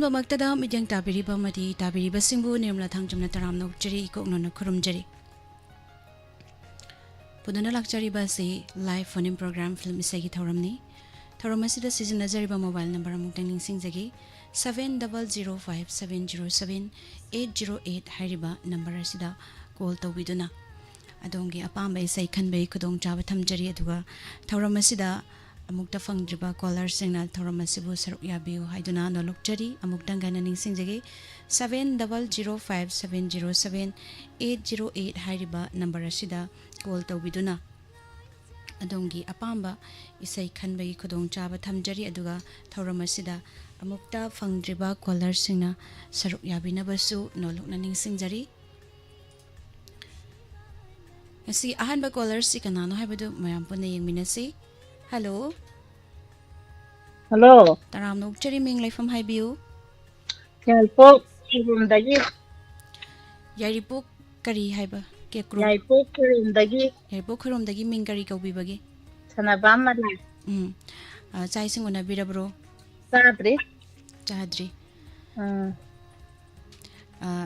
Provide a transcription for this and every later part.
ꯑꯍꯥꯟꯕ ꯃꯛꯇꯗ ꯃꯤꯠꯌꯦꯡ ꯇꯥꯕꯤꯔꯤꯕ ꯑꯃꯗꯤ ꯇꯥꯕꯤꯔꯤꯕꯁꯤꯡꯕꯨ ꯅꯤꯔꯃꯂꯥ ꯊꯥꯡꯖꯝꯅ ꯇꯔꯥꯝꯅ ꯑꯣꯛꯆꯔꯤ ꯏꯀꯣꯛꯅꯅ ꯈꯨꯔꯨꯝꯖꯔꯤ ꯄꯨꯗꯨꯅ ꯂꯥꯛꯆꯔꯤꯕ ꯑꯁꯤ ꯂꯥꯏꯚ ꯐꯣꯟ ꯏꯟ ꯄ꯭ꯔꯣꯒ꯭ꯔꯥꯝ ꯐꯤल्म ꯏꯁꯩꯒꯤ ꯊꯧꯔꯝꯅꯤ ꯊꯧꯔꯝ ꯑꯁꯤꯗ ꯁꯤꯖꯤꯟꯅꯖꯔꯤꯕ ꯃꯣꯕꯥꯏꯜ ꯅꯝꯕꯔ ꯑꯃꯨꯛꯇꯪ ꯅꯤꯡꯁꯤꯡꯖꯒꯦ 7005707808 ꯍꯥꯏꯔꯤꯕ ꯅꯝꯕꯔ ꯑꯁꯤꯗ ꯀꯣꯜ ꯇꯧꯕꯤꯗꯨꯅ ꯑꯗꯣꯝꯒꯤ ꯑꯄꯥꯝꯕ ꯏꯁꯩ ꯈꯟꯕꯒꯤ ꯈꯨꯗꯣꯡꯆꯥꯕ ꯊꯝꯖꯔꯤ ꯑꯗꯨꯒ ꯊꯧꯔꯝ ꯑꯁꯤꯗ ꯑꯃꯨꯛꯇ ꯐꯪꯗ꯭ꯔꯤꯕ ꯀꯣꯂꯔꯁꯤꯡꯅ ꯊꯧꯔꯝ ꯑꯁꯤꯕꯨ ꯁꯔꯨꯛ ꯌꯥꯕꯤꯌꯨ ꯍꯥꯏꯗꯨꯅ ꯅꯣꯜꯂꯨꯛꯆꯔꯤ ꯑꯃꯨꯛꯇꯪ ꯒꯥꯏꯅ ꯅꯤꯡꯁꯤꯡꯖꯒꯦ 7005707808 ꯍꯥꯏꯔꯤꯕ ꯅꯝꯕꯔ ꯑꯁꯤꯗ ꯀꯣꯜ ꯇꯧꯕꯤꯗꯨꯅ ꯑꯗꯣꯝꯒꯤ ꯑꯄꯥꯝꯕ ꯏꯁꯩ ꯈꯟꯕꯒꯤ ꯈꯨꯗꯣꯡꯆꯥꯕ ꯊꯝꯖꯔꯤ ꯑꯗꯨꯒ ꯊꯧꯔꯝ ꯑꯁꯤꯗ ꯑꯃꯨꯛꯇ ꯐꯪꯗ꯭ꯔꯤꯕ ꯀꯣꯂꯔꯁꯤꯡꯅ ꯁꯔꯨꯛ ꯌꯥꯕꯤꯅꯕꯁꯨ ꯅꯣꯜꯂꯨꯛꯅ ꯅꯤꯡꯁꯤꯡꯖꯔꯤ ꯉꯁꯤ ꯑꯍꯥꯟꯕ ꯀꯣꯂꯔꯁꯤ ꯀꯅꯥꯅꯣ ꯍꯥꯏꯕꯗꯨ ꯃꯌꯥꯝ ꯄꯨꯟꯅ ꯌꯦꯡꯃꯤꯟꯅꯁꯤ ꯍꯜꯂꯣ ꯍꯜꯂꯣ ꯇꯔꯥꯝꯅ ꯑꯣꯛꯆꯔꯤ ꯃꯤꯡ ꯂꯩꯐꯝ ꯍꯥꯏꯕꯤꯌꯨ ꯌꯥꯏꯄꯣꯛ ꯈꯨꯔꯨꯝꯗꯒꯤ ꯌꯥꯏꯔꯤꯄꯣꯛ ꯀꯔꯤ ꯍꯥꯏꯕ ꯀꯦꯀ꯭ꯔꯨ ꯌꯥꯏꯄꯣꯛ ꯈꯨꯔꯨꯝꯗꯒꯤ ꯌꯥꯏꯔꯤꯄꯣꯛ ꯈꯨꯔꯨꯝꯗꯒꯤ ꯃꯤꯡ ꯀꯔꯤ ꯀꯧꯕꯤꯕꯒꯦ ꯁꯅꯕ ꯃꯂꯥ ꯆꯥꯛ ꯏꯁꯤꯡ ꯎꯅꯕꯤꯔꯕ꯭ꯔꯣ ꯆꯥꯗ꯭ꯔꯤ ꯆꯥꯗ꯭ꯔꯤ ꯎꯝ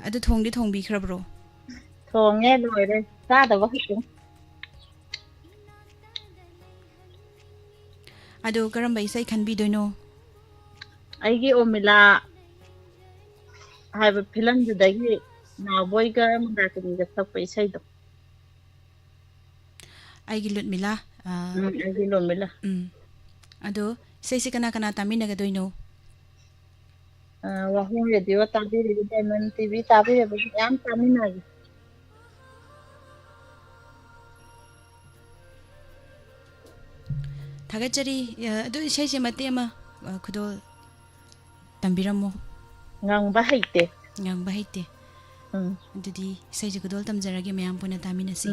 ꯑꯗꯨ ꯊꯣꯡꯗꯤ ꯊꯣꯡꯕꯤꯈ꯭ꯔꯕ꯭ꯔꯣ ꯊꯣꯡꯉꯦ ꯂꯣꯏꯔꯦ ꯆꯥꯗꯕ ꯈꯛꯇꯪ ꯑꯗꯨ ꯀꯔꯝꯕ ꯏꯁꯩ ꯈꯟꯕꯤꯗꯣꯏꯅꯣ ꯑꯩꯒꯤ ꯑꯣꯃꯤꯂꯥ ꯍꯥꯏꯕ ꯐꯤꯂꯝꯗꯨꯗꯒꯤ ꯅꯥꯎꯕꯣꯏꯒ ꯃꯟꯗꯥꯀꯤꯅꯤꯒ ꯁꯛꯄ ꯏꯁꯩꯗꯣ ꯑꯩꯒꯤ ꯂꯨꯠꯃꯤꯂꯥ ꯑꯩꯒꯤ ꯂꯣꯟꯃꯤꯂꯥ ꯑꯗꯣ ꯏꯁꯩꯁꯤ ꯀꯅꯥ ꯀꯅꯥ ꯇꯥꯃꯤꯟꯅꯒꯗꯣꯏꯅꯣ ꯋꯥꯍꯣꯡ ꯔꯦꯗꯤꯑꯣ ꯇꯥꯕꯤꯔꯤꯕ ꯗꯥꯏꯃꯟ ꯇꯤꯚꯤ ꯇꯥꯕꯤꯔꯤꯕ ꯃꯌꯥꯝ ꯇꯥꯃꯤꯟꯅꯒꯦ ꯊꯥꯒꯠꯆꯔꯤ ꯑꯗꯨ ꯏꯁꯩꯁꯦ ꯃꯇꯦꯛ ꯑꯃ ꯈꯨꯗꯣꯜ ꯇꯝꯕꯤꯔꯝꯃꯣ ꯉꯪꯕ ꯍꯩꯇꯦ ꯉꯥꯡꯕ ꯍꯩꯇꯦ ꯑꯗꯨꯗꯤ ꯏꯁꯩꯁꯦ ꯈꯨꯗꯣꯜ ꯇꯝꯖꯔꯒꯦ ꯃꯌꯥꯝ ꯄꯨꯟꯅ ꯇꯥꯃꯤꯟꯅꯁꯤ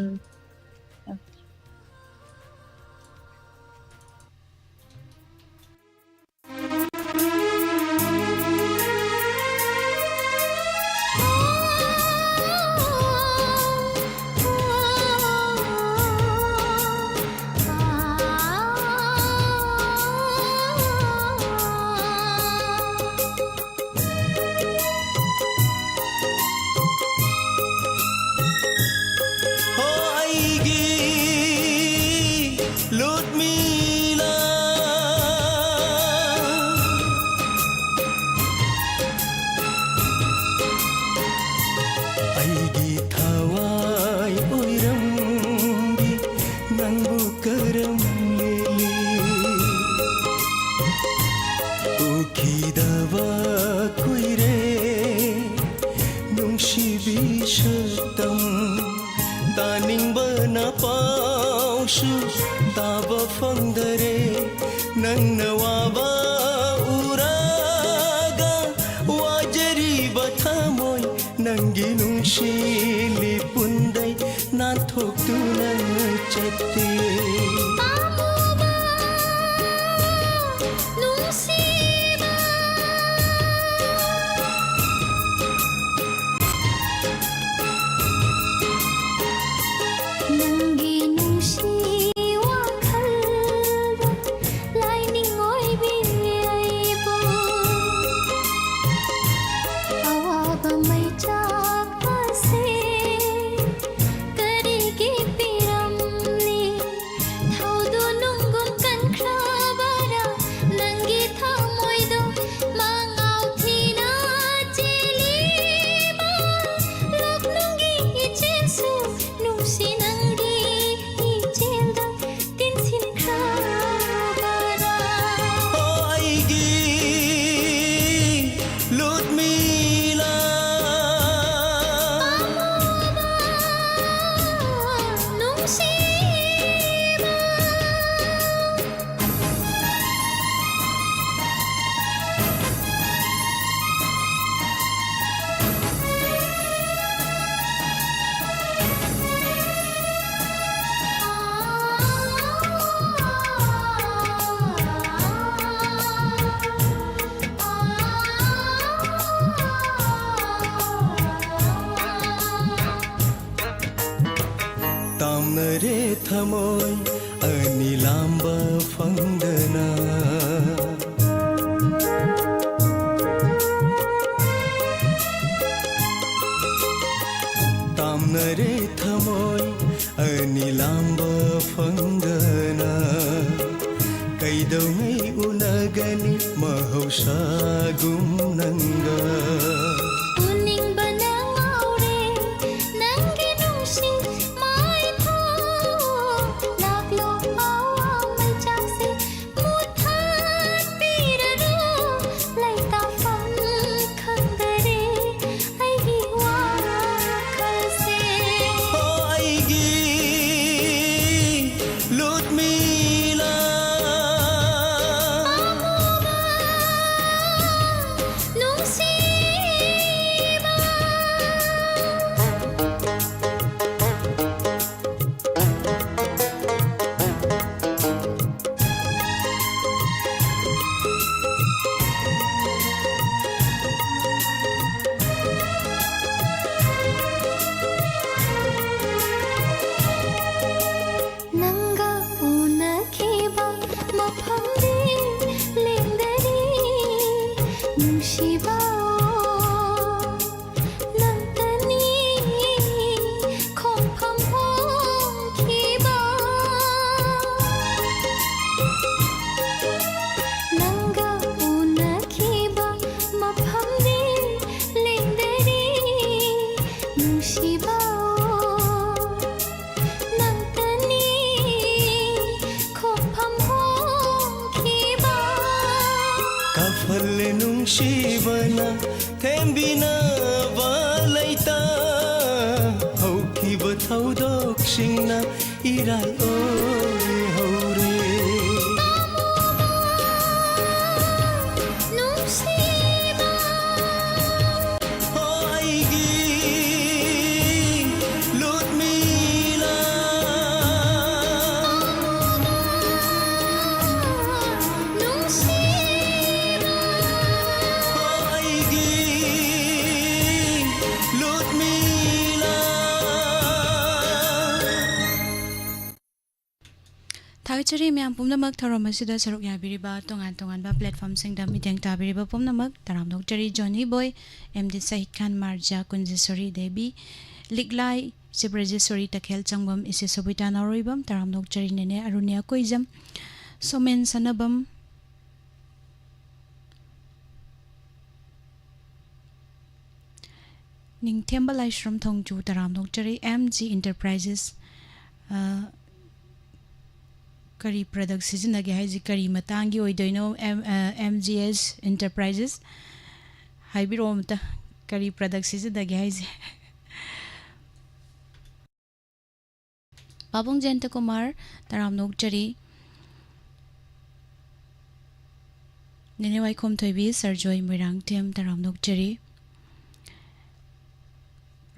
ꯊꯃꯣꯏ ꯑꯅꯤ ꯂꯥꯝꯕ ꯐꯪꯗꯅ ꯅꯔꯦ ꯊꯃꯣꯏ ꯑꯅꯤ ꯂꯥꯝꯕ ꯐꯪꯗꯅ ꯀꯩꯗꯧꯉꯩ ꯎꯅꯒꯅꯤ ꯃꯍꯧꯁꯥꯒꯨꯝ ꯅꯪꯒ ꯅꯨꯡꯁꯤꯕꯅ ꯊꯦꯝꯕꯤꯅꯕ ꯂꯩꯇ ꯍꯧꯈꯤꯕ ꯊꯧꯗꯣꯛꯁꯤꯡꯅ ꯏꯔꯥꯏ ꯑꯣꯏꯍꯧꯔꯦ ꯊꯥꯒꯠꯆꯔꯤ ꯃꯌꯥꯝ ꯄꯨꯝꯅꯃꯛ ꯊꯧꯔꯝ ꯑꯁꯤꯗ ꯁꯔꯨꯛ ꯌꯥꯕꯤꯔꯤꯕ ꯇꯣꯉꯥꯟ ꯇꯣꯉꯥꯟꯕ ꯄ꯭ꯂꯦꯠꯐꯣꯔꯝꯁꯤꯡꯗ ꯃꯤꯠꯌꯦꯡ ꯇꯥꯕꯤꯔꯤꯕ ꯄꯨꯝꯅꯃꯛ ꯇꯔꯥꯝꯅꯣꯛꯆꯔꯤ ꯖꯣꯅꯤ ꯕꯣꯏ ꯑꯦꯝꯗꯤ ꯁꯍꯤꯗ ꯈꯥꯟ ꯃꯥꯔꯖꯥ ꯀꯨꯟꯖꯦꯁꯣꯔꯤ ꯗꯦꯕꯤ ꯂꯤꯛꯂꯥꯏ ꯆꯤꯕ꯭ꯔꯖꯦꯁꯣꯔꯤ ꯇꯈꯦꯜ ꯆꯪꯕꯝ ꯏꯁꯦ ꯁꯣꯕꯤꯇꯥ ꯅꯥꯎꯔꯣꯏꯕꯝ ꯇꯔꯥꯝꯅꯣꯛꯆꯔꯤ ꯅꯦꯅꯦ ꯑꯔꯨꯅ꯭ꯌꯥ ꯀꯣꯏꯖꯝ ꯁꯣꯃꯦꯟ ꯁꯅꯕꯝ ꯅꯤꯡꯊꯦꯝꯕ ꯂꯥꯏꯁ꯭ꯔꯝ ꯊꯣꯡꯖꯨ ꯇꯔꯥꯝꯅꯣꯛꯆꯔꯤ ꯑꯦꯝ ꯖꯤ ꯏꯟꯇꯔꯄ꯭ꯔꯥꯏꯖꯦꯁ ꯀꯔꯤ ꯄ꯭ꯔꯗꯛ ꯁꯤꯖꯤꯟꯅꯒꯦ ꯍꯥꯏꯁꯤ ꯀꯔꯤ ꯃꯇꯥꯡꯒꯤ ꯑꯣꯏꯗꯣꯏꯅꯣ ꯑꯦꯝ ꯖꯤ ꯑꯦꯁ ꯏꯟꯇꯔꯄ꯭ꯔꯥꯏꯖꯦꯁ ꯍꯥꯏꯕꯤꯔꯛꯑꯣ ꯑꯃꯇ ꯀꯔꯤ ꯄ꯭ꯔꯗꯛ ꯁꯤꯖꯤꯟꯅꯒꯦ ꯍꯥꯏꯁꯦ ꯄꯥꯕꯨꯡ ꯖꯌꯟꯇꯀꯨꯃꯥꯔ ꯇꯔꯥꯝꯅꯣꯛꯆꯔꯤ ꯅꯦꯅꯦ ꯋꯥꯏꯈꯣꯝ ꯊꯣꯏꯕꯤ ꯁꯔꯖꯣꯏ ꯃꯣꯏꯔꯥꯡꯊꯦꯝ ꯇꯔꯥꯝꯅꯣꯛꯆꯔꯤ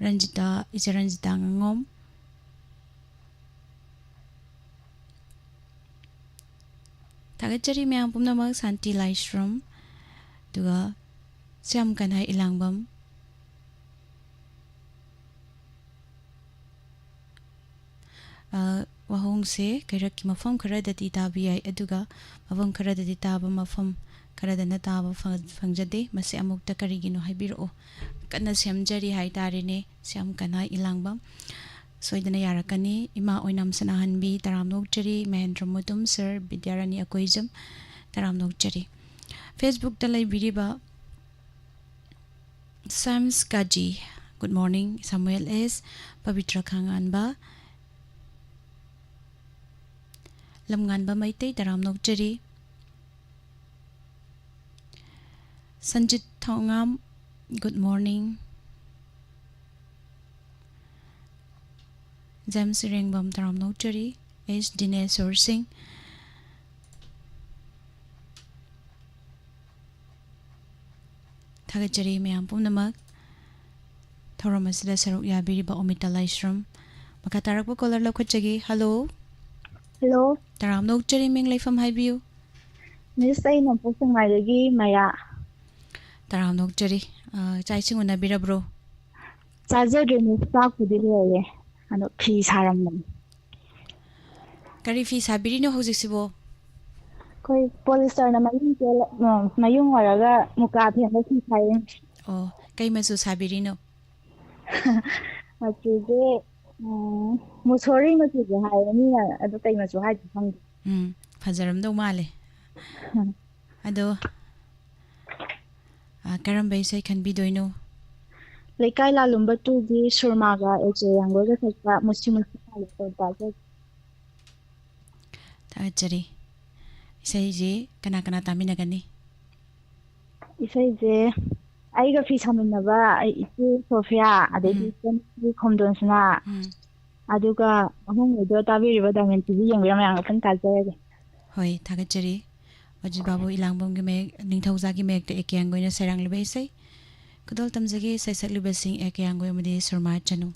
ꯔꯟꯖꯤꯇꯥ ꯏꯆꯦ ꯔꯟꯖꯤꯇꯥ ꯉꯉꯣꯝ ꯊꯥꯒꯠꯆꯔꯤ ꯃꯌꯥꯝ ꯄꯨꯝꯅꯃꯛ ꯁꯥꯟꯇꯤ ꯂꯥꯏꯁ꯭ꯔꯝ ꯑꯗꯨꯒ ꯁ꯭ꯌꯥꯝ ꯀꯟꯍꯥꯏ ꯏꯂꯥꯡꯕꯝ ꯋꯥꯍꯣꯡꯁꯦ ꯀꯩꯔꯛꯀꯤ ꯃꯐꯝ ꯈꯔꯗꯗꯤ ꯇꯥꯕ ꯌꯥꯏ ꯑꯗꯨꯒ ꯃꯐꯝ ꯈꯔꯗꯗꯤ ꯇꯥꯕ ꯃꯐꯝ ꯈꯔꯗꯅ ꯇꯥꯕ ꯐꯪꯖꯗꯦ ꯃꯁꯤ ꯑꯃꯨꯛꯇ ꯀꯔꯤꯒꯤꯅꯣ ꯍꯥꯏꯕꯤꯔꯛꯑꯣ ꯀꯟꯅ ꯁꯦꯝꯖꯔꯤ ꯍꯥꯏꯇꯥꯔꯦꯅꯦ ꯁ꯭ꯌꯥꯝ ꯀꯟꯍꯥꯏ ꯏꯂꯥꯡꯕꯝ ꯁꯣꯏꯗꯅ ꯌꯥꯔꯛꯀꯅꯤ ꯏꯃꯥ ꯑꯣꯏꯅꯥꯝ ꯁꯅꯥꯍꯟꯕꯤ ꯇꯔꯥꯝꯅꯣꯛꯆꯔꯤ ꯃꯍꯦꯟꯗ꯭ꯔ ꯃꯨꯇꯨꯝ ꯁꯔ ꯕꯤꯗ꯭ꯌꯥꯔꯥꯅꯤ ꯑꯀꯣꯏꯖꯝ ꯇꯔꯥꯝꯅꯣꯛꯆꯔꯤ ꯐꯦꯁꯕꯨꯛꯇ ꯂꯩꯕꯤꯔꯤꯕ ꯁꯥꯝꯁ ꯀꯥꯖꯤ ꯒꯨꯗ ꯃꯣꯔꯅꯤꯡ ꯁꯥꯃꯨꯑꯦꯜ ꯑꯦꯁ ꯄꯕꯤꯇ꯭ꯔ ꯈꯥꯉꯥꯟꯕ ꯂꯝꯉꯥꯟꯕ ꯃꯩꯇꯩ ꯇꯔꯥꯝꯅꯣꯛꯆꯔꯤ ꯁꯟꯖꯤꯠ ꯊꯣꯉꯥꯝ ꯒꯨꯗ ꯃꯣꯔꯅꯤꯡ ꯖꯦꯝꯁ ꯏꯔꯦꯡꯕꯝ ꯇꯔꯥꯝꯅꯣꯛꯆꯔꯤ ꯑꯦꯁ ꯗꯤꯅꯦꯁꯣꯔ ꯁꯤꯡ ꯊꯥꯒꯠꯆꯔꯤ ꯃꯌꯥꯝ ꯄꯨꯝꯅꯃꯛ ꯊꯧꯔꯝ ꯑꯁꯤꯗ ꯁꯔꯨꯛ ꯌꯥꯕꯤꯔꯤꯕ ꯑꯣꯃꯤꯇꯥ ꯂꯥꯏꯁ꯭ꯔꯝ ꯃꯈꯥ ꯇꯥꯔꯛꯄ ꯀꯣꯂꯔ ꯂꯧꯈꯠꯆꯒꯦ ꯍꯜꯂꯣ ꯍꯜꯂꯣ ꯇꯔꯥꯝꯅꯣꯛꯆꯔꯤ ꯃꯤꯡ ꯂꯩꯐꯝ ꯍꯥꯏꯕꯤꯌꯨ ꯃꯤꯁ ꯑꯩ ꯅꯣꯡꯄꯣꯛ ꯁꯦꯛꯃꯥꯏꯗꯒꯤ ꯃꯌꯥ ꯇꯔꯥꯝꯅꯣꯛꯆꯔꯤ ꯆꯥꯛ ꯏꯁꯤꯡ ꯎꯅꯕꯤꯔꯕ꯭ꯔꯣ ꯆꯥꯖꯗ꯭ꯔꯦ ꯃꯤꯁ ꯆꯥꯛꯄꯨꯗꯤ ꯂꯣꯏꯔꯦ ꯑꯗꯣ ꯐꯤ ꯁꯥꯔꯝꯕꯅꯤ ꯀꯔꯤ ꯐꯤ ꯁꯥꯕꯤꯔꯤꯅꯣ ꯍꯧꯖꯤꯛꯁꯤꯕꯣ ꯑꯩꯈꯣꯏ ꯄꯣꯂꯤꯁꯇꯔꯅ ꯃꯌꯨꯡ ꯑꯣꯏꯔꯒ ꯃꯨꯀꯥ ꯐꯦꯟꯕ ꯐꯤ ꯁꯥꯏꯌꯦ ꯑꯣ ꯀꯩ ꯃꯆꯨ ꯁꯥꯕꯤꯔꯤꯅꯣ ꯃꯆꯨꯁꯦ ꯃꯨꯁꯣꯔꯤ ꯃꯆꯨꯁꯦ ꯍꯥꯏꯌꯦ ꯃꯤꯅ ꯑꯗꯨ ꯀꯩ ꯃꯆꯨ ꯍꯥꯏꯗꯤ ꯈꯪꯗꯦ. ꯐꯖꯔꯝꯗꯧ ꯃꯥꯜꯂꯦ. ꯑꯗꯣ ꯀꯔꯝꯕ ꯏꯁꯩ ꯈꯟꯕꯤꯗꯣꯏꯅꯣ? ꯂꯩꯀꯥꯏ ꯂꯥꯂꯨꯝꯕ 2ꯒꯤ ꯁꯨꯔꯃꯥꯒ ꯑꯦꯖꯦ ꯌꯥꯡꯒꯣꯏꯒ ꯁꯛꯄ ꯃꯨꯁꯤ ꯃꯨꯁꯤ ꯇꯥꯖꯩ. ꯊꯥꯒꯠꯆꯔꯤ. ꯏꯁꯩꯁꯤ ꯀꯅꯥ ꯀꯅꯥ ꯇꯥꯃꯤꯟꯅꯒꯅꯤ? ꯏꯁꯩꯁꯦ ꯑꯩꯒ ꯐꯤ ꯁꯥꯃꯤꯟꯅꯕ ꯑꯩ ꯏꯆꯦ ꯁꯣꯐꯤꯌꯥ ꯑꯗꯩꯗꯤ ꯏꯆꯟꯒꯤ ꯈꯣꯝꯗꯣꯟꯁꯅꯥ ꯑꯗꯨꯒ ꯑꯍꯨꯝꯒꯩꯗꯣ ꯇꯥꯕꯤꯔꯤꯕ ꯗꯥꯏꯃꯟ ꯇꯤꯚꯤ ꯌꯦꯡꯕꯤꯔ ꯃꯌꯥꯝꯒ ꯄꯨꯟꯅ ꯇꯥꯖꯔꯒꯦ. ꯍꯣꯏ ꯊꯥꯒꯠꯆꯔꯤ. ꯑꯣꯖꯤ ꯕꯥꯕꯨ ꯏꯂꯥꯡꯕꯝꯒꯤ ꯃꯌꯦꯛ ꯅꯤꯡꯊꯧꯖꯥꯒꯤ ꯃꯌꯦꯛꯇ ꯑꯦꯀꯦꯌꯥꯡꯒꯣꯏꯅ ꯁꯩꯔꯥꯡꯂꯤꯕ ꯏꯁꯩ ꯈꯨꯗꯣꯜ ꯇꯝꯖꯒꯦ. ꯏꯁꯩ ꯁꯛꯂꯤꯕꯁꯤꯡ ꯑꯦꯀꯦꯌꯥꯡꯒꯣꯏ ꯑꯃꯗꯤ ꯁꯨꯔꯃꯥ ꯆꯅꯨ.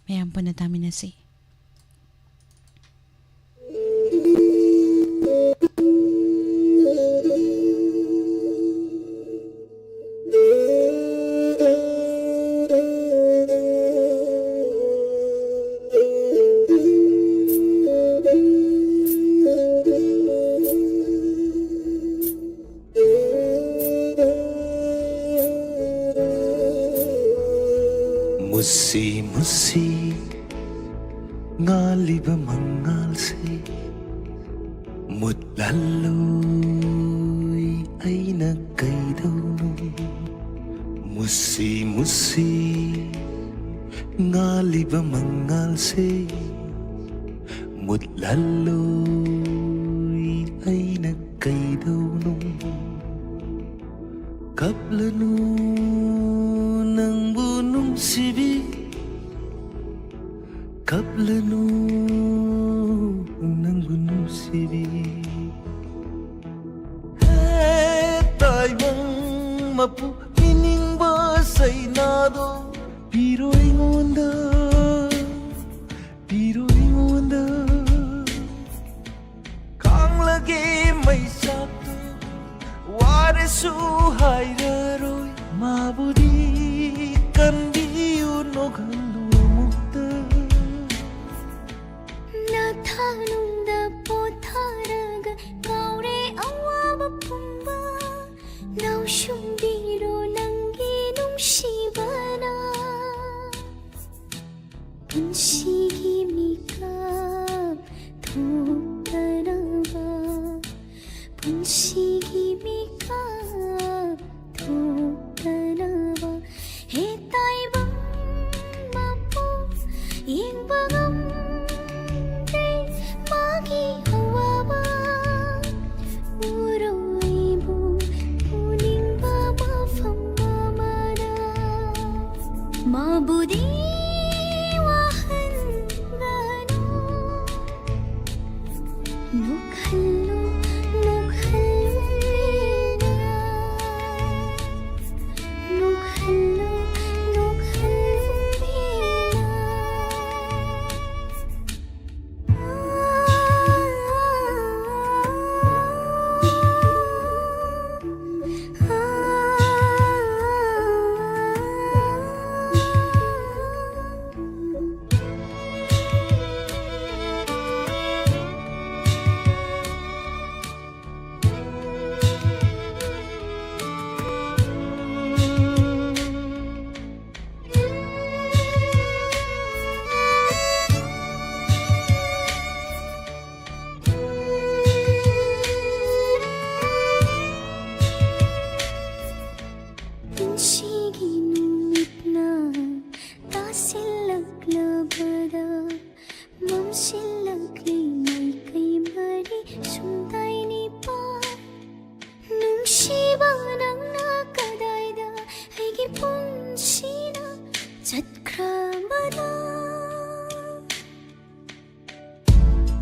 ꯃꯌꯥꯝ ꯄꯨꯟꯅ ꯇꯥꯃꯤꯟꯅꯁꯤ. मुस्सी मुस्सी ꯉꯥꯜꯂꯤꯕ ꯃꯉꯥꯜꯁꯦ ꯃꯨꯠꯍꯜꯂꯣꯏ ꯑꯩꯅ ꯀꯩꯗꯧꯅꯣ मुस्सी मुस्सी ꯉꯥꯜꯂꯤꯕ ꯃꯉꯥꯜꯁꯦ ꯃꯨꯠꯍꯜꯂꯣꯏ ꯑꯩꯅ ꯀꯩꯗꯧꯅꯣ ꯀꯞꯂꯅꯨ ꯅꯪꯕꯨ ꯅꯨꯡꯁꯤꯕꯤ ꯀꯞꯂꯅꯨ ꯅꯪꯕꯨ ꯅꯨꯡꯁꯤꯕꯤ ꯍꯦ ꯇꯥꯏꯕꯪ ꯃꯄꯨ ꯄꯤꯅꯤꯡꯕ ꯁꯩꯅꯥꯗꯣ ꯄꯤꯔꯣ ꯑꯩꯉꯣꯟꯗ ꯄꯤꯔꯣ ꯑꯩꯉꯣꯟꯗ ꯈꯥꯡꯂꯒꯦ ꯃꯩꯁꯥꯛꯇꯣ ꯋꯥꯔꯁꯨ ꯍꯥꯏꯔꯔꯣꯏ 마부디 깐디우 노간루 묵다 나타눈다 포타라가 가오레 아와바 품바 나우숑비로 남기는 시바나 분식이미까 독다라바 분식이미까 독다라바 해따이방 마포 잉방음들 마기 하와바 우로이부 우닝바바 팜마마라 마부디 와한가노 녹할로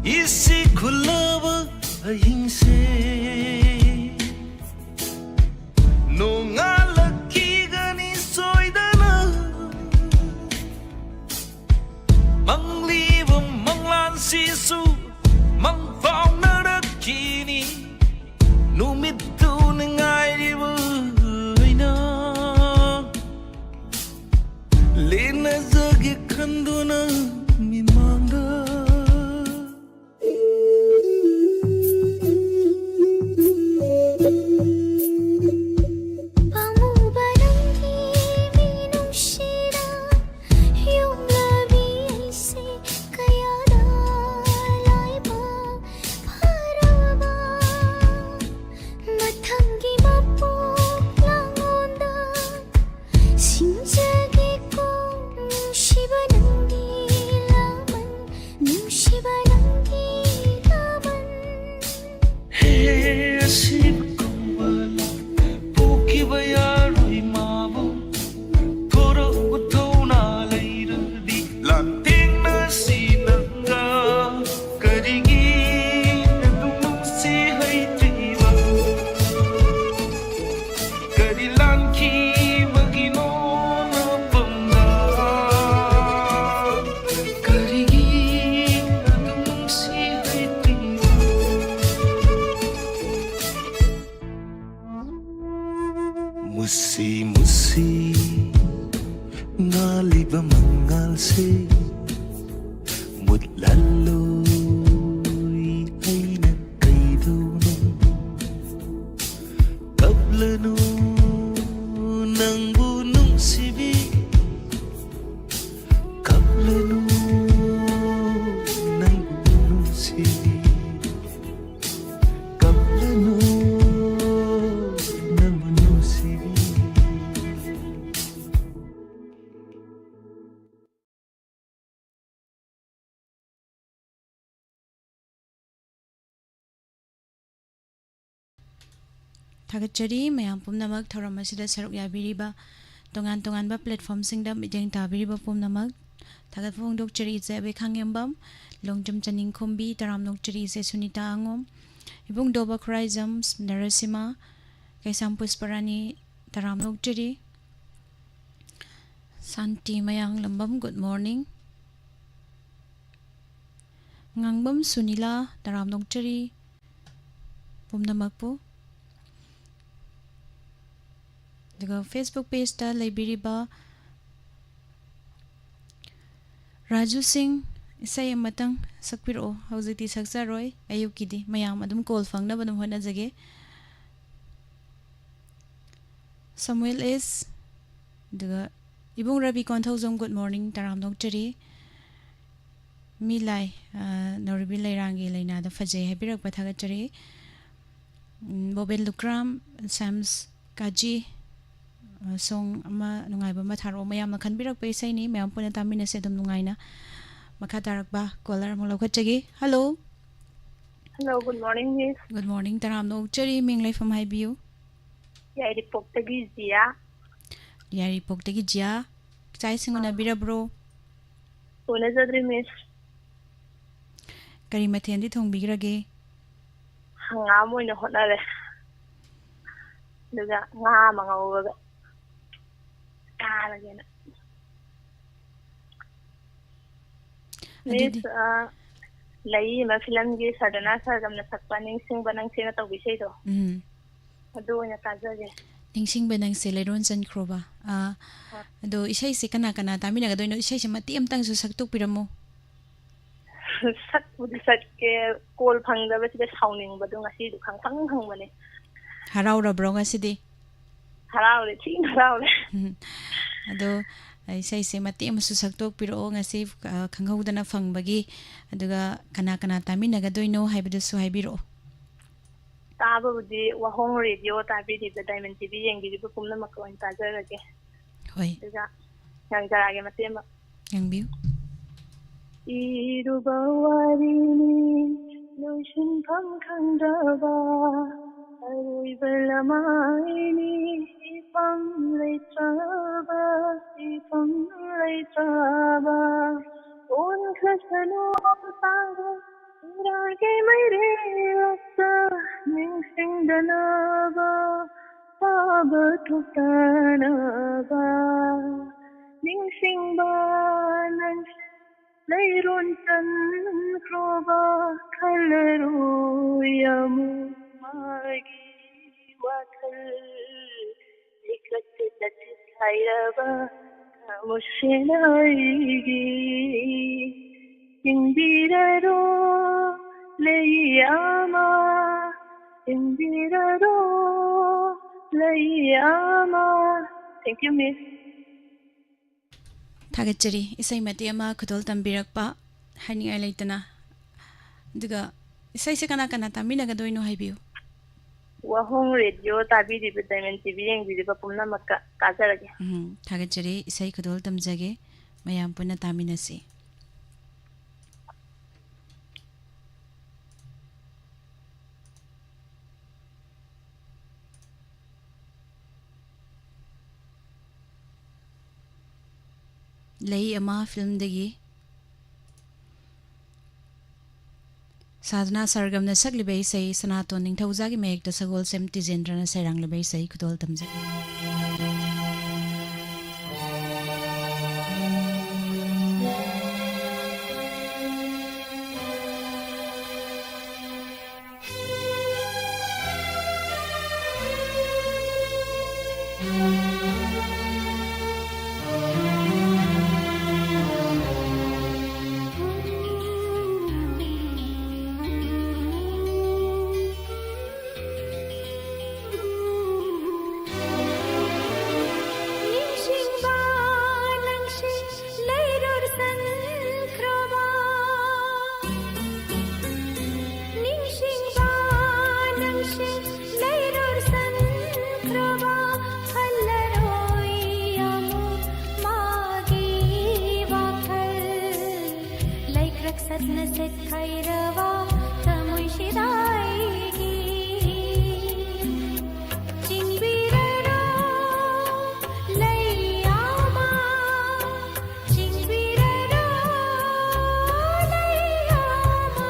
इसी खुलाव अहिंसे नोंगालक्कीगनी सोइदना मंगलीव मंगलांसिसु मंगफाउनरक्कीनी नुमित्तु नंगाइरिव अइना लेनजगे खंदुना मिमांगा ꯊꯥꯜꯂꯤꯕ ꯃꯉꯥꯜꯁꯦ ꯃꯨꯠꯍꯜꯂꯣꯏ ꯑꯩꯅ ꯀꯩꯗꯧꯅꯣ ꯀꯞꯂꯅꯨ ꯅꯪꯕꯨ ꯅꯨꯡꯁꯤꯕꯤ ꯀꯞꯂꯅꯨ ꯅꯪꯕу ꯅꯨꯡꯁꯤꯕꯤ ꯀꯞꯂꯅꯨ ꯅꯪꯕꯨ ꯅꯨꯡꯁꯤꯕꯤ ꯊꯥꯒꯠꯆꯔꯤ ꯃꯌꯥꯝ ꯄꯨꯝꯅꯃꯛ ꯊꯧꯔꯝ ꯑꯁꯤꯗ ꯁꯔꯨꯛ ꯌꯥꯕꯤꯔꯤꯕ ꯇꯣꯉꯥꯟ ꯇꯣꯉꯥꯟꯕ ꯄ꯭ꯂꯦꯠꯐꯣꯔꯝꯁꯤꯡꯗ ꯃꯤꯠꯌꯦꯡ ꯇꯥꯕꯤꯔꯤꯕ ꯄꯨꯝꯅꯃꯛ ꯊꯥꯒꯠꯄ ꯐꯣꯡꯗꯣꯛꯆꯔꯤ ꯏꯆꯦ ꯑꯕꯦ ꯈꯥꯡꯉꯦꯝꯕꯝ ꯂꯣꯡꯖꯝ ꯆꯅꯤꯡꯈꯣꯝꯕꯤ ꯇꯔꯥꯝꯅꯣꯛꯆꯔꯤ ꯏꯆꯦ ꯁꯨꯅꯤꯇꯥ ꯑꯉꯣꯝ ꯏꯕꯨꯡ ꯗꯣꯕ ꯈꯨꯔꯥꯏꯖꯝ ꯅꯔꯁꯤꯃꯥ ꯀꯩꯁꯥꯝ ꯄꯨꯁꯄꯔꯥꯅꯤ ꯇꯔꯥꯝꯅꯣꯛꯆꯔꯤ ꯁꯥꯟꯇꯤ ꯃꯌꯥꯡꯂꯝꯕꯝ ꯒꯨꯗ ꯃꯣꯔꯅꯤꯡ ꯉꯥꯡꯕꯝ ꯁꯨꯅꯤꯂꯥ ꯇꯔꯥꯝꯅꯣꯛꯆꯔꯤ ꯄꯨꯝꯅꯃꯛꯄꯨ ꯑꯗꯨꯒ ꯐꯦꯁꯕꯨꯛ ꯄꯦꯖꯇ ꯂꯩꯕꯤꯔꯤꯕ ꯔꯥꯖꯨ ꯁꯤꯡ ꯏꯁꯩ ꯑꯃꯇꯪ ꯁꯛꯄꯤꯔꯛꯑꯣ ꯍꯧꯖꯤꯛꯇꯤ ꯁꯛꯆꯔꯣꯏ ꯑꯌꯨꯛꯀꯤꯗꯤ ꯃꯌꯥꯝ ꯑꯗꯨꯝ ꯀꯣꯜ ꯐꯪꯅꯕ ꯑꯗꯨꯝ ꯍꯣꯠꯅꯖꯒꯦ ꯁꯃꯨꯑꯦꯜ ꯑꯦꯁ ꯑꯗꯨꯒ ꯏꯕꯨꯡ ꯔꯕꯤ ꯀꯣꯟꯊꯧꯖꯝ ꯒꯨꯗ ꯃꯣꯔꯅꯤꯡ ꯇꯔꯥꯝꯅꯣꯛꯆꯔꯤ ꯃꯤꯂꯥꯏ ꯅꯧꯔꯤꯕꯤ ꯂꯩꯔꯥꯡꯒꯤ ꯂꯩꯅꯥꯗ ꯐꯖꯩ ꯍꯥꯏꯕꯤꯔꯛꯄ ꯊꯥꯒꯠꯆꯔꯤ ꯕꯣꯕꯦꯜ ꯂꯨꯀ꯭ꯔꯥꯝ ꯁꯦꯝꯁ ꯀꯥꯖꯤ ꯁꯣꯡ ꯑꯃ ꯅꯨꯡꯉꯥꯏꯕ ꯑꯃ ꯊꯥꯔꯛꯑꯣ ꯃꯌꯥꯝꯅ ꯈꯟꯕꯤꯔꯛꯄ ꯏꯁꯩꯅꯤ ꯃꯌꯥꯝ ꯄꯨꯟꯅ ꯇꯥꯃꯤꯟꯅꯁꯦ ꯑꯗꯨꯝ ꯅꯨꯡꯉꯥꯏꯅ ꯃꯈꯥ ꯇꯥꯔꯛꯄ ꯀꯣꯂꯔ ꯑꯃꯨꯛ ꯂꯧꯈꯠꯆꯒꯦ hello Hello, good morning, Miss. Good morning ꯇꯔꯥꯝꯅꯣꯛꯆꯔꯤ ꯃꯤꯡ ꯂꯩꯐꯝ ꯍꯥꯏꯕꯤꯌꯨ ꯌꯥꯏꯔꯤꯄꯣꯛꯇꯒꯤ ꯖꯤꯌꯥ. ꯌꯥꯏꯔꯤꯄꯣꯛꯇꯒꯤ ꯖꯤꯌꯥ ꯆꯥꯛ ꯏꯁꯤꯡ ꯎꯅꯕꯤꯔꯕ꯭ꯔꯣ ꯎꯅꯖꯗ꯭ꯔꯤ, Miss. ꯀꯔꯤ ꯃꯊꯦꯜꯗꯤ ꯊꯣꯡꯕꯤꯈ꯭ꯔꯒꯦ ꯍꯪꯒꯥꯝ ꯑꯣꯏꯅ ꯍꯣꯠꯅꯔꯦ. ꯑꯗꯨꯒ ꯉꯥ ꯑꯃ ꯉꯧꯔꯒ ꯆꯥꯔꯒꯦꯅ. ꯑꯗꯨꯗꯤ Miss, ꯂꯩ ꯑꯃ ꯐꯤꯂꯝꯒꯤ ꯁꯔꯗꯅꯥ ꯁꯔꯒꯝꯅ ꯁꯛꯄ ꯅꯤꯡꯁꯤꯡꯕ ꯅꯪꯁꯦꯅ ꯇꯧꯕ ꯏꯁꯩꯗꯣ. ꯑꯗꯨ ꯑꯣꯏꯅ ꯇꯥꯖꯒꯦ. ꯅꯤꯡꯁꯤꯡꯕ ꯅꯪꯁꯦ ꯂꯩꯔꯣꯟ ꯆꯟꯈ꯭ꯔꯣꯕ ꯑꯗꯣ ꯏꯁꯩꯁꯦ ꯀꯅꯥ ꯀꯅꯥ ꯇꯥꯃꯤꯟꯅꯒꯗꯣꯏꯅꯣ ꯏꯁꯩꯁꯦ ꯃꯇꯦꯛ ꯑꯃꯇꯪꯁꯨ ꯁꯛꯇꯣꯛꯄꯤꯔꯝꯃꯣ ꯁꯛꯄꯨꯗꯤ ꯁꯛꯀꯦ ꯀꯣꯜ ꯐꯪꯗꯕꯁꯤꯗ ꯁꯥꯎꯅꯤꯡꯕꯗꯣ ꯉꯁꯤꯗꯣ ꯈꯪꯕꯅꯦ. ꯍꯔꯥꯎꯔꯕ꯭ꯔꯣ ꯉꯁꯤꯗꯤ ꯍꯔꯥꯎꯔꯦ, ꯊꯤꯅ ꯍꯔꯥꯎꯔꯦ. ꯑꯗꯣ ꯏꯁꯩꯁꯦ ꯃꯇꯦꯛ ꯑꯃꯁꯨ ꯁꯛꯇꯣꯛꯄꯤꯔꯛꯑꯣ ꯉꯁꯤ ꯈꯪꯍꯧꯗꯅ ꯐꯪꯕꯒꯤ ꯑꯗꯨꯒ ꯀꯅꯥ ꯀꯅꯥ ꯇꯥꯃꯤꯟꯅꯒꯗꯣꯏꯅꯣ ꯍꯥꯏꯕꯗꯨꯁꯨ ꯍꯥꯏꯕꯤꯔꯛꯑꯣ ꯇꯥꯕꯕꯨꯗꯤ ꯋꯥꯍꯣꯡ ꯔꯦꯗꯤꯑꯣ ꯇꯥꯕꯤꯔꯤꯕ ꯗꯥꯏꯃꯟ ꯇꯤꯚꯤ ꯌꯦꯡꯕꯤꯔꯤꯕ ꯄꯨꯝꯅꯃꯛꯀ ꯑꯣꯏꯅ ꯇꯥꯖꯔꯒꯦ. ꯍꯣꯏ ꯑꯗꯨꯒ ꯉꯥꯡꯖꯔꯛꯑꯒꯦ ꯃꯇꯦꯛ ꯑꯃ. ꯉꯥꯡꯕꯤꯌꯨ. ꯏꯔꯨꯕ ꯋꯥꯔꯤꯅꯤ ꯂꯣꯏꯁꯤꯟꯐꯝ ꯈꯪꯗ꯭ꯔꯕ ꯑꯔꯣꯏꯕ ꯂꯃꯥꯏꯅꯤ ꯏꯐꯝ ꯂꯩꯇ꯭ꯔꯕ ꯑꯣꯟꯈ꯭ꯔꯁꯅꯨ ꯇꯥꯡꯕ ꯏꯔꯥꯒꯤ ꯃꯩꯔꯦꯜꯂꯛꯇ ꯅꯤꯡꯁꯤꯡꯗꯅꯕ ꯄꯥꯕ ꯊꯣꯛꯇꯅꯕ ꯅꯤꯡꯁꯤꯡꯕ ꯅꯪꯁꯦ ꯂꯩꯔꯣꯟ ꯆꯟꯈ꯭ꯔꯣꯕ ꯈꯜꯂꯔꯣꯏ ꯑꯃꯨꯛ ꯃꯥꯒꯤ ꯋꯥꯈꯜ ꯂꯤꯛꯂꯛꯇ ꯆꯠꯁꯤꯠ ꯍꯥꯏꯔꯕ ꯊꯃꯣꯏꯁꯦꯅ ꯑꯩꯒꯤ ꯌꯦꯡꯕꯤꯔꯔꯣ ꯂꯩ ꯑꯃ ꯌꯦꯡꯕꯤꯔꯔꯣ ꯂꯩ ꯑꯃ. Thank you, Miss. ꯊꯥꯒꯠꯆꯔꯤ ꯏꯁꯩ ꯃꯇꯦꯛ ꯑꯃ ꯈꯨꯗꯣꯜ ꯇꯝꯕꯤꯔꯛꯄ ꯍꯥꯏꯅꯤꯡꯉꯥꯏ ꯂꯩꯇꯅ ꯑꯗꯨꯒ ꯏꯁꯩꯁꯦ ꯀꯅꯥ ꯀꯅꯥ ꯇꯥꯃꯤꯟꯅꯒꯗꯣꯏꯅꯣ ꯍꯥꯏꯕꯤꯌꯨ ꯋꯥꯍꯣꯡ ꯔꯦꯗꯤꯑꯣ ꯇꯥꯕꯤꯔꯤꯕ ꯗꯥꯏꯃꯟ ꯇꯤꯚꯤ ꯌꯦꯡꯕꯤꯔꯤꯕ ꯄꯨꯝꯅꯃꯛꯀ ꯇꯥꯖꯔꯒꯦ. ꯊꯥꯒꯠꯆꯔꯤ ꯏꯁꯩ ꯈꯨꯗꯣꯜ ꯇꯝꯖꯒꯦ ꯃꯌꯥꯝ ꯄꯨꯟꯅ ꯇꯥꯃꯤꯟꯅꯁꯤ. ꯂꯩ ꯑꯃ ꯐꯤल्मꯗꯒꯤ ꯁꯥꯗꯅꯥ ꯁꯔꯒꯝꯅ ꯁꯛꯂꯤꯕ ꯏꯁꯩ ꯁꯅꯥꯇꯣꯟ ꯅꯤꯡꯊꯧꯖꯥꯒꯤ ꯃꯌꯦꯛꯇ ꯁꯒꯣꯜꯁꯦꯝ ꯇꯤꯖꯦꯟꯗ꯭ꯔꯅ ꯁꯩꯔꯥꯡꯂꯤꯕ ꯏꯁꯩ ꯈꯨꯗꯣꯜ ꯇꯝꯖꯒꯦ. ꯁꯠꯅ ꯁꯦꯠꯈꯥꯏꯔꯕ ꯊꯃꯣꯏꯁꯤꯗ ꯑꯩꯒꯤ ꯆꯤꯡꯕꯤꯔꯔꯣ ꯂꯩ ꯑꯃ ꯆꯤꯡꯕꯤꯔꯔꯣ ꯂꯩ ꯑꯃ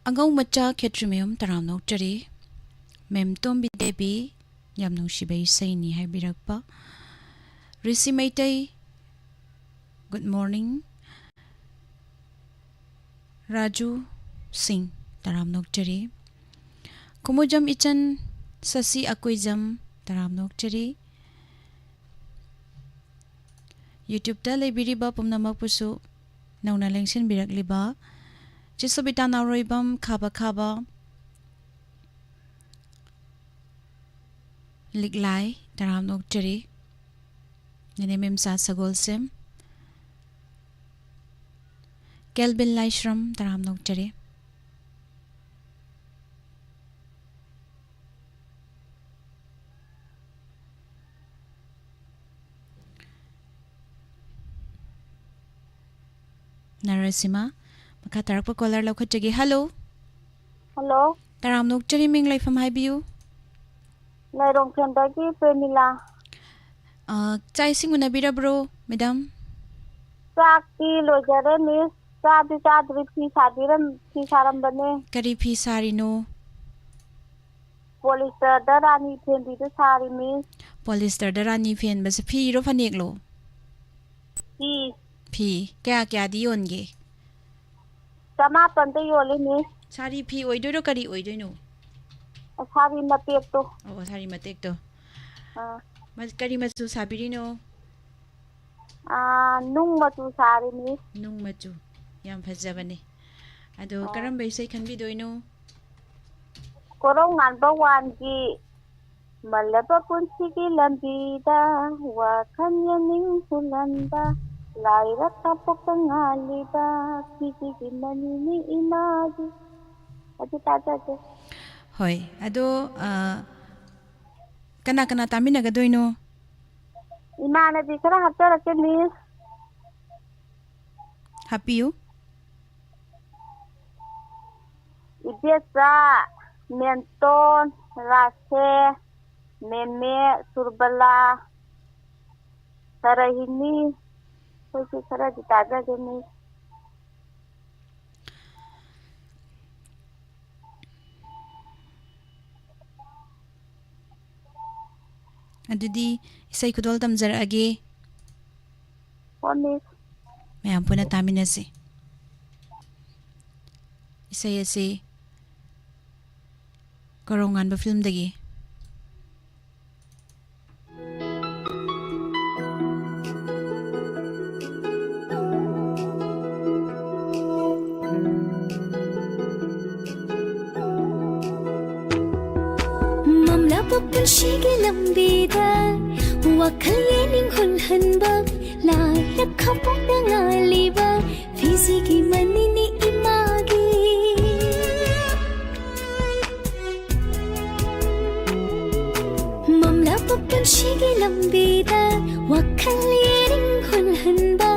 Angau macha khetrimayum taram nokchari mem tombi debi yam nungsiba isai ni haibirakpa Risi Maitai good morning Raju Singh taram nokchari Kumujam ichan Sasi Akuijam taram nokchari YouTube ta lebiriba pumnamak pusu nauna lengsin birakliba Jisubita Naroibam Kaba Kaba Liglai Taram Nokchari Nanemim Sa Sagolsim Kelbin Laishram Taram Nokchari Narasima Makatarak pa caller laukhatjagi hello Hello. Taram nokchari ming laifam haibiu ꯂꯩꯔꯣꯡꯊꯦꯝꯗꯒꯤ ꯄ꯭ꯔꯦꯃꯤꯂꯥ ꯆꯥꯛ ꯏꯁꯤꯡ ꯎꯅꯕꯤꯔꯕ꯭ꯔꯣ madam ꯆꯥꯛꯇꯤ ꯂꯣꯏꯖꯔꯦ ꯃꯤꯁ ꯆꯥꯗꯤ ꯆꯥꯗ꯭ꯔꯤ ꯐꯤ ꯁꯥꯔꯝꯕꯅꯦ ꯀꯔꯤ ꯐꯤ ꯁꯥꯔꯤꯅꯣ ꯄꯣꯂꯤꯁꯇꯔꯗ ꯔꯥꯅꯤ ꯐꯦꯟꯕꯤꯗꯨ ꯁꯥꯔꯤ ꯃꯤꯁ ꯄꯣꯂꯤꯁꯇꯔꯗ ꯔꯥꯅꯤ ꯐꯦꯟꯕꯁꯦ ꯐꯤꯔꯣ ꯐꯅꯦꯛꯂꯣ ꯐꯤ ꯀꯌꯥꯗꯤ ꯌꯣꯟꯒꯦ 9,000ꯗ ꯌꯣꯜꯂꯤ ꯃꯤꯁ ꯁꯥꯔꯤ ꯐꯤ ꯑꯣꯏꯗꯣꯏꯔꯣ ꯀꯔꯤ ꯑꯣꯏꯗꯣꯏꯅꯣ ꯁꯥꯔꯤ ꯃꯇꯦꯛꯇꯣ ꯑꯣ ꯁꯥꯔꯤ ꯃꯇꯦꯛꯇꯣ ꯑꯥ ꯀꯔꯤ ꯃꯆꯨ ꯁꯥꯕꯤꯔꯤꯅꯣ ꯅꯨꯡ ꯃꯆꯨ ꯁꯥꯔꯤ ꯃꯤꯁ ꯅꯨꯡ ꯃꯆꯨ ꯌꯥꯝ ꯐꯖꯕꯅꯦ ꯑꯗꯣ ꯑꯥ ꯀꯔꯝꯕ ꯏꯁꯩ ꯈꯟꯕꯤꯗꯣꯏꯅꯣ ꯀꯣꯔꯧ ꯉꯥꯟꯕ 1ꯒꯤ ꯃꯜꯂꯕ ꯄꯨꯟꯁꯤꯒꯤ ꯂꯝꯕꯤꯗ ꯋꯥꯈꯜ ꯌꯥꯅꯤꯡ ꯍꯨꯜꯍꯟꯕ ꯂꯥꯏꯔ ꯀꯥꯄꯣꯛꯇ ꯉꯥꯜꯂꯤꯕ ꯐꯤꯁꯤꯒꯤ ꯃꯅꯤꯅꯤ ꯏꯃꯥꯒꯤ ꯑꯗꯨ ꯇꯥꯖꯒꯦ ꯍꯣꯏ ꯑꯗꯣ ꯀꯅꯥ ꯀꯅꯥ ꯇꯥꯃꯤꯟꯅꯒꯗꯣꯏꯅꯣ ꯏꯃꯥꯟꯅꯕꯤ ꯈꯔ ꯍꯥꯞꯆꯔꯛꯀꯦ ꯃꯤꯁ ꯍꯥꯞꯄꯤꯌꯨ ꯏꯕꯦꯆꯥ ꯃꯦꯟꯇꯣꯟ ꯔꯥꯁꯦ ꯃꯦꯃꯦ ꯁꯨꯔꯕꯂꯥ ꯁꯔꯍꯤꯅꯤ ꯑꯩꯈꯣꯏꯁꯤ ꯈꯔꯗꯤ ꯇꯥꯖꯒꯦ ꯃꯤꯁ ꯑꯗꯨꯗꯤ ꯏꯁꯩ ꯈꯨꯗꯣꯜ ꯇꯝꯖꯔꯛꯑꯒꯦ ꯍꯣ ꯃꯤꯁ ꯃꯌꯥꯝ ꯄꯨꯟꯅ ꯇꯥꯃꯤꯟꯅꯁꯤ ꯏꯁꯩ ꯑꯁꯤ ꯀꯣꯔꯧ ꯉꯥꯟꯕ ꯐꯤꯜꯝꯗꯒꯤ ꯃꯝꯂꯕ ꯄꯨꯟꯁꯤꯒꯤ ꯂꯝꯕꯤꯗ ꯋꯥꯈꯜ ꯌꯦꯅꯤꯡ ꯍꯨꯜꯍꯟꯕ ꯂꯥꯏꯔ ꯈꯥꯄꯣꯛꯇ ꯉꯥꯜꯂꯤꯕ ꯐꯤꯁꯤꯒꯤ ꯃꯅꯤꯅꯤ ꯏꯃꯥꯒꯤ ꯃꯝꯂꯕ ꯄꯨꯟꯁꯤꯒꯤ ꯂꯝꯕꯤꯗ ꯋꯥꯈꯜ ꯌꯦꯅꯤꯡ ꯍꯨꯜꯍꯟꯕ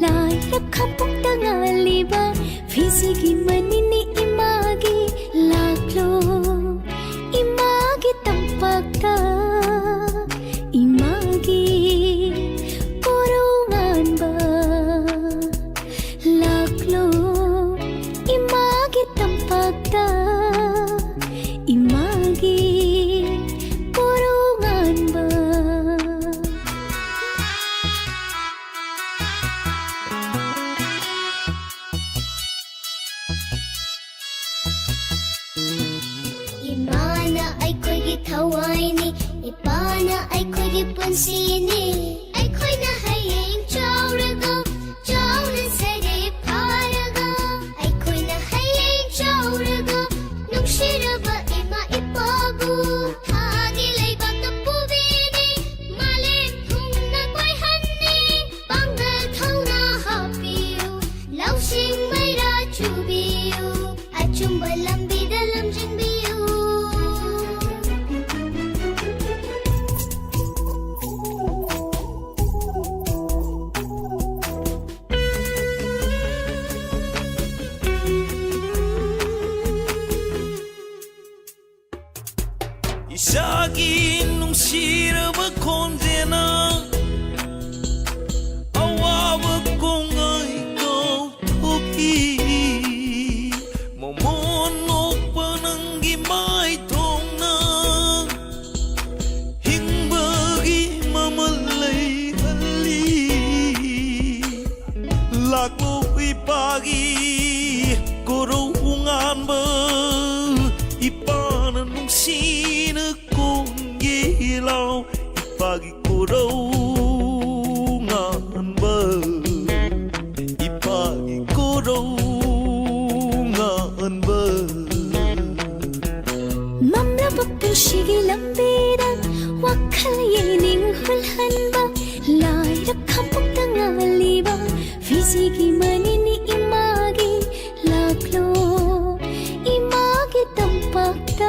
ꯂꯥꯏꯔ ꯈꯥꯄꯣꯛꯇ ꯉꯥꯜꯂꯤꯕ ꯐꯤꯁꯤꯒꯤ ꯃꯅꯤꯅꯤ 이마기 락로 이마기 땅박다 이마기 꼬롱한 바 락로 이마기 땅박다 이마기 꼬롱한 바 이마나 아이코기 타와이니 이빠나 아이코기 쁜시니 아이코이나 하이잉 쪼르고 쪼는 세리 파르고 아이코이나 하이잉 쪼르고 농시르바 이마 이뻐부 하기 레이건도 뿌비니 말렘 풍나 꽌한니 빵글 타우나 하비유 라우싱 마이라 주비유 아춤바 람비다 람진비유 이삭이 농시르바 콘제나 아와바 공가이 고토기 모모노 빠낭기 마이 통나 힝바기 마말레이 할리 라고 이빠기 고로웅한 바 이빠는 농시는 공기라오 이빠기 고로웅한 바 이빠기 고로웅한 바 맘라바 푸시기 람비다 와칼 예닝 훌한바 라이라 캄폭다 알리바 피지기 마니니 이마기 락로 이마기 땅박다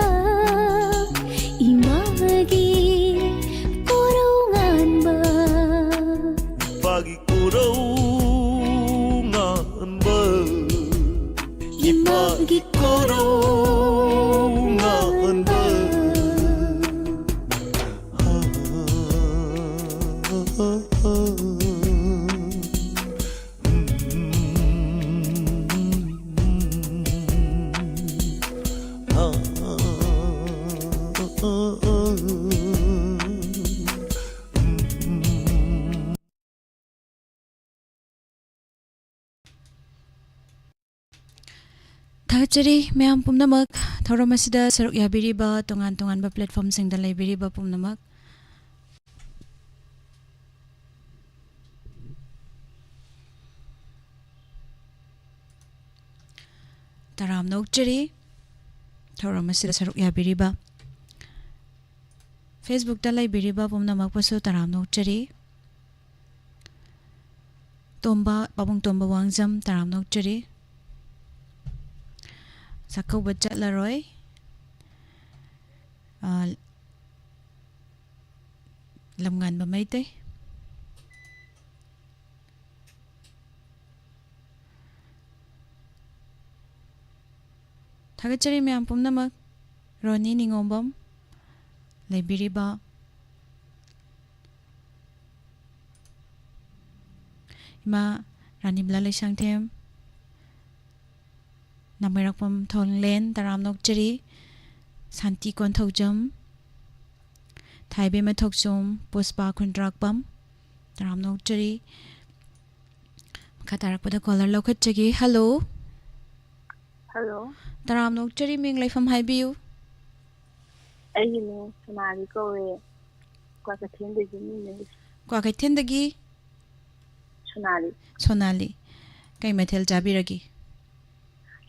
이마기 꼬롱한 바 이빠기 고로웅한 바 이마기 고로웅한 바 Thagachari mayam pumnamak thauram asida saruk yabiriba tongan-tonganba platform singda leibiriba pumnamak taram nokchari thauram asida saruk yabiriba Facebook da leibiriba pumnamak pasu taram nokchari tomba babung tomba wangjam taram nokchari sakau bachat laroi lamngan ba mai te thagachari me ampum namak roni ningombam leibiriba ima ranibla leisangthem Namirakpam Thonglen Taram Nokchari Santi Konthojam Thaibe Mathokchum Puspa Kundrakpam Taram Nokchari Khatarakpada caller lokhatchagi hello Hello. Taram Nokchari ming laifam haibiu ꯑꯩꯒꯤꯅꯦ ꯁꯅꯥꯗꯤ ꯀꯧꯋꯦ ꯀ꯭ꯋꯥꯀꯩꯊꯦꯜꯗꯒꯤꯅꯦ Kwakaithendagi ꯁꯅꯥꯗꯤ Sonali Kai mathel jabiragi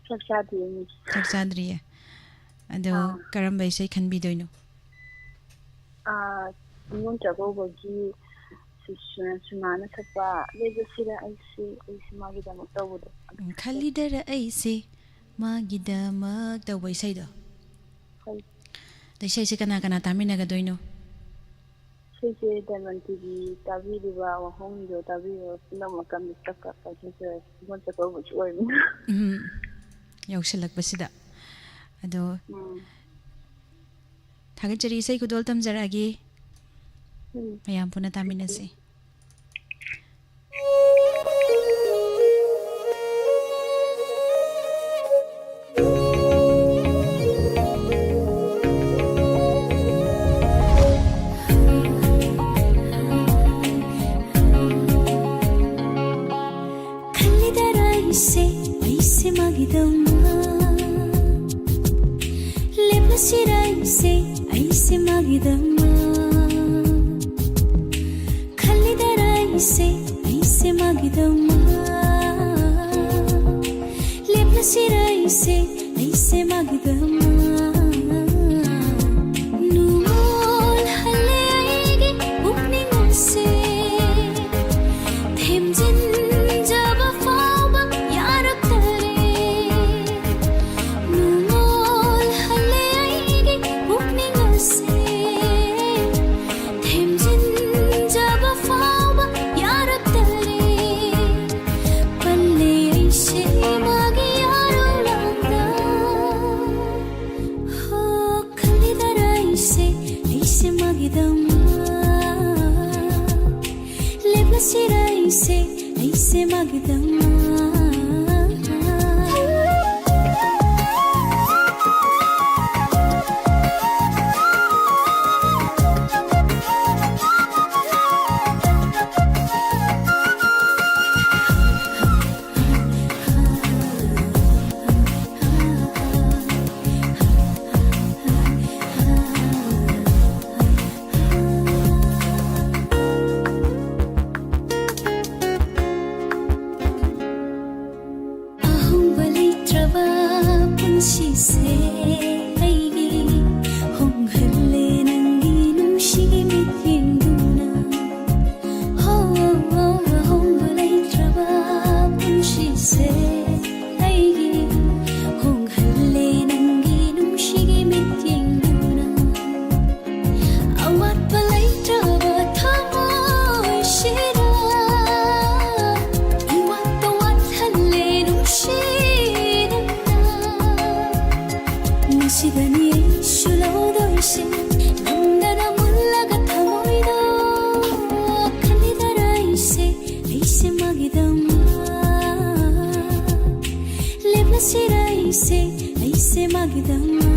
ꯆꯥꯛ ꯆꯥꯗꯦꯅꯦ Chaksadriya Ado karamba isai khanbidoino ꯅꯤꯉꯣꯜ ꯆꯥꯛꯀꯧꯕꯒꯤ ꯁꯨꯃꯥꯏꯅ ꯁꯛꯄ ꯂꯩꯕꯁꯤꯗ ꯑꯩꯁꯤ ꯃꯥꯒꯤꯗꯃꯛ ꯇꯧꯕꯗꯣ Khalidara aise magidamak tawba isaido ꯍꯣꯏ Isai se kana kana taminagadoino ꯁꯤꯁꯦ ꯗꯥꯏꯃꯟ ꯇꯤꯚꯤ ꯇꯥꯕꯤꯔꯤꯕ ꯋꯥꯍꯣꯡꯗꯣ ꯇꯥꯕꯤꯔꯤꯕ ꯄꯨꯝꯅꯃꯛꯀ ꯃꯤꯠꯇ ꯄꯥꯏꯖꯈ꯭ꯔꯦ ꯅꯤꯉꯣꯜ ꯆꯥꯛꯀꯧꯕꯁꯨ ꯑꯣꯏꯕꯅꯤꯅ Yaushalakpasida Ado Thagachari isai kudol tamjaragi Mayam puna taminasi Khalidara aise magidama Leplasira aise magidama Khalidara aise magidama Leplasira aise magidama Numol halle aige opening se Themjin jaba fauba yarak tare Numol halle aige opening se Themjin jaba fauba yarak tare Palle aise magi yaro landa Ho khalidara aise magidama Leplasira aise magidama Aise magidama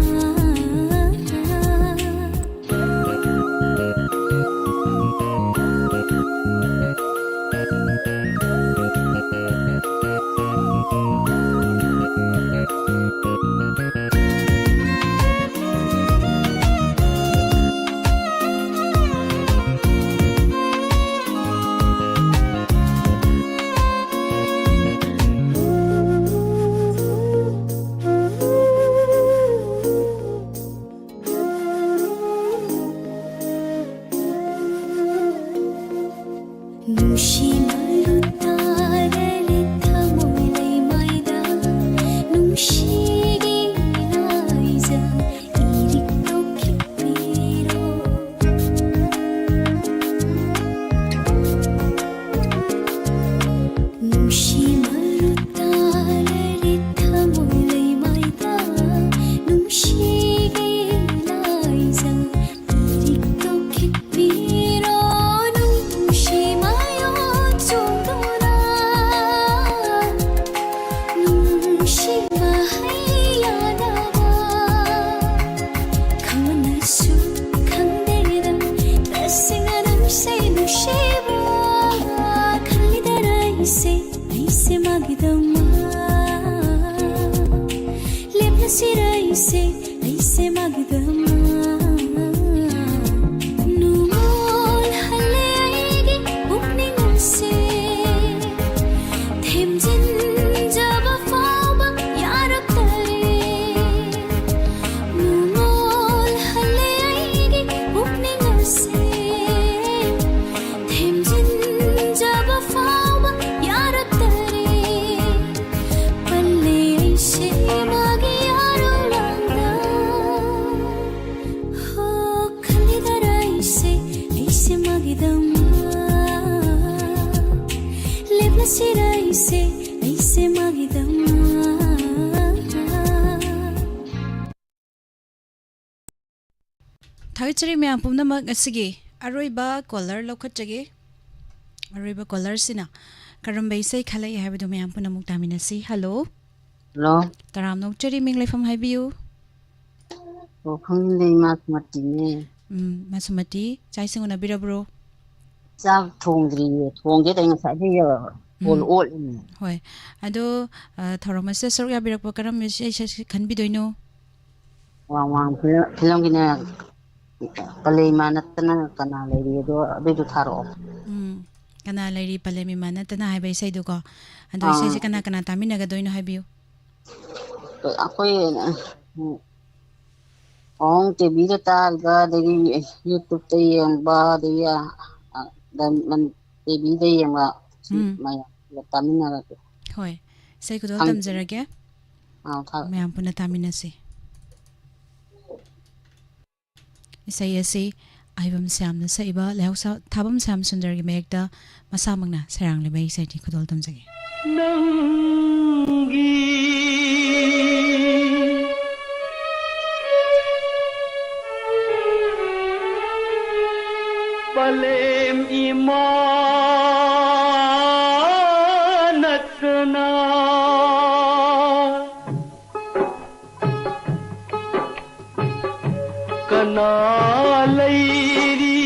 Thaichari myam pumnamak asigi aroiba collar lokhatjage aroiba collar sina karamba isai khalai habadu myam punamuk taminasi. Hello taram nokchari ming leifam haibiu WAHONG le masmati ne masumati chai singuna birabro cha thongge dai ngasai de yo bol ol ni hoi ado thoramase sorya birakpa karam isai khanbi doino wang film gina palei manatna kana le do tharo kana lairi palemi manatna haibai sai do ko ado isai se kana kana tamina ga doino haibiu akoi on TV da ta ga de YouTube te yang ba de ya dan man TV de yang ba maya tamina ga hoi sai ko dol tamjarage myam puna tamina se isai ase aibam samna saiba lehausa thabam sam sundar gi mekta masamangna serang le bai sai ti khudol tamjage nangi palem imanatna kana lairi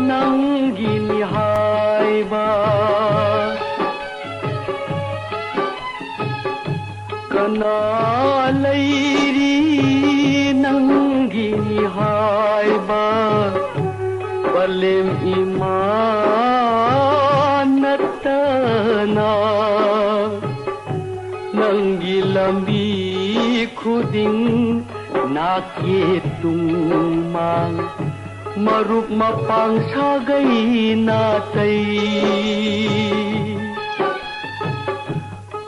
nangi nihaiba kana lairi nangi nihaiba palem imanatna nangi lambi khuding nake tumang marup mapang sagai na tai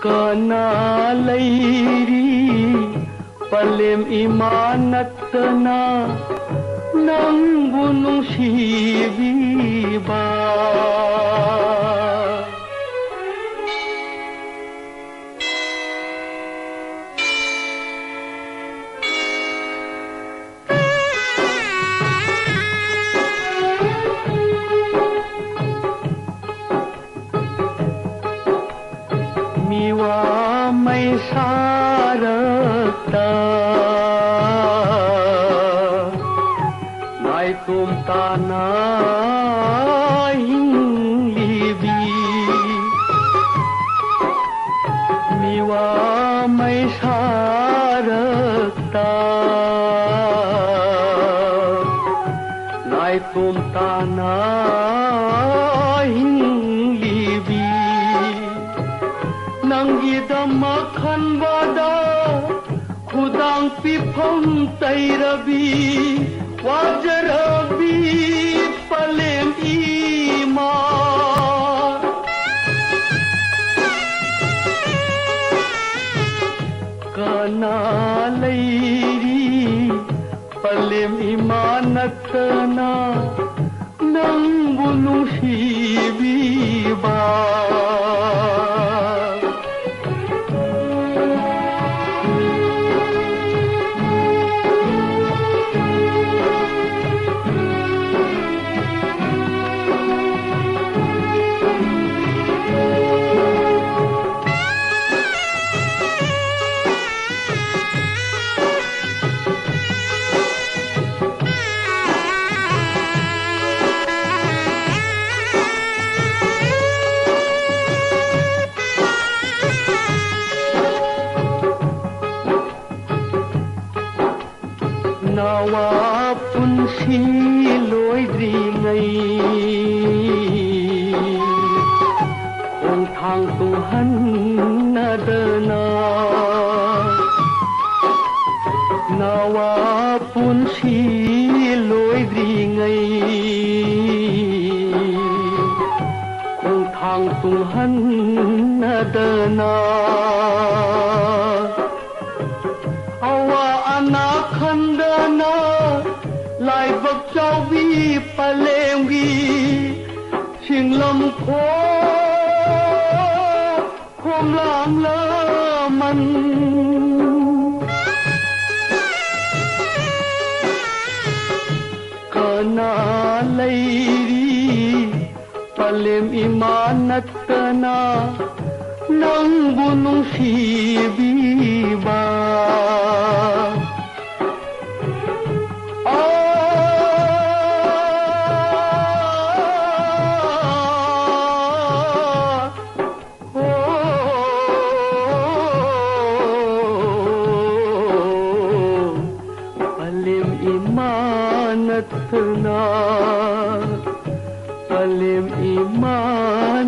kana lairi palem imanatna nang gunung sibiba miwa mai sarakta nai tum tana hinglibi miwa mai sarakta nai tum tana hinglibi nangidama khanbada khudang pifam tairabi wajarabi palem iman imanatna nangbu nungsibiba nawa punsi loidringai khong thang tuhan nadana nawa punsi loidringai khong thang tuhan nadana awa anak khandana laibak chaubi palengwi singlam kho khom lang la man kana lairi palem imanatna nangbu nungsibiba palim imanatna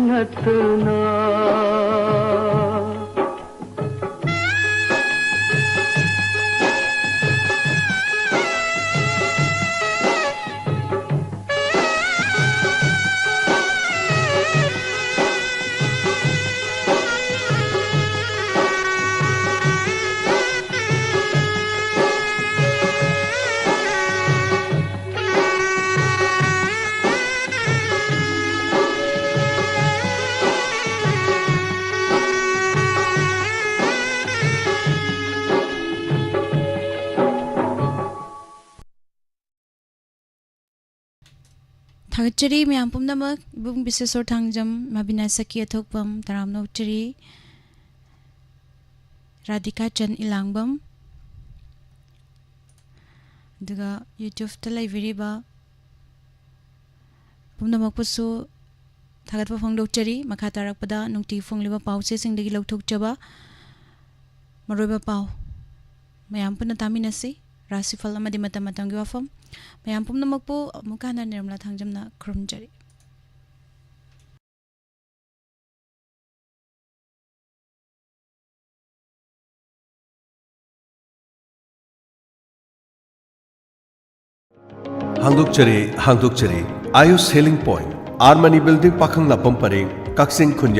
Thagachari miyam pumnamak ibung bisesor thangjam mabina saki athokpam taramnokchari Radhika Chan Ilangbam duga YouTube ta laibiriba pumnamak pusu thagatpa phongdokchari makha tarakpada nungti phongliba pause singdagi lauthokchaba maroiba pau mayam puna taminasi rasifal amadi matam matamgi wafam mayam pumnamakpu mukana nirmala thangjamna khurumjari Hangdukchari Ayush Healing Point Armani Building Pakhang Lapam Pareng Kaksing Khunya